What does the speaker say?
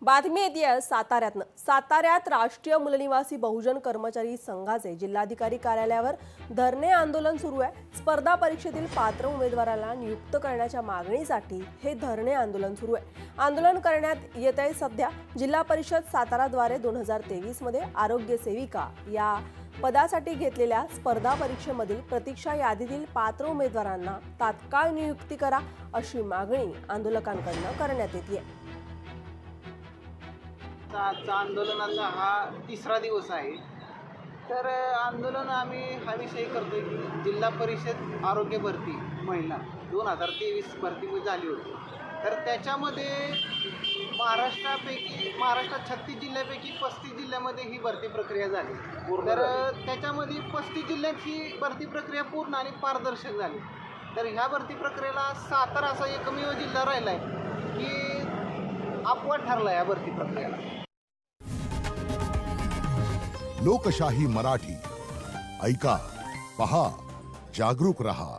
बातमी येते साताऱ्यातनं। साताऱ्यात राष्ट्रीय मूलनिवासी बहुजन कर्मचारी संघाचे जिल्हाधिकारी कार्यालयावर धरणे आंदोलन सुरू आहे। स्पर्धा परीक्षेतील पात्र उमेदवाराला नियुक्त करण्याच्या मागणीसाठी हे धरणे आंदोलन सुरू आहे। आंदोलन करण्यात येत आहे सध्या जिल्हा परिषद साताराद्वारे 2023 मध्ये आरोग्य सेविका या पदासाठी घेतलेल्या स्पर्धा परीक्षेमधील प्रतीक्षा यादीतील पात्र उमेदवारांना तात्काळ नियुक्ती करा अशी मागणी आंदोलकांकडून करण्यात येते। आजचा आंदोलनाचा हा तिसरा दिवस आहे। तर आंदोलन आम्ही हा विषय करतोय की जिल्हा परिषद आरोग्य भरती महिला 2023 भरती झाली होती। तर त्याच्यामध्ये महाराष्ट्रात 36 जिल्ह्यापैकी 35 जिल्ह्यामध्ये ही भरती प्रक्रिया झाली। तर त्याच्यामध्ये 35 जिल्ह्यात ही भरती प्रक्रिया पूर्ण आणि पारदर्शक झाली। तर ह्या भरती प्रक्रियेला सातारा असा एकमेव जिल्हा राहिला आहे की अपवाद ठरला या भरती प्रक्रियेला। लोकशाही मराठी ऐका, पहा, जागरूक रहा।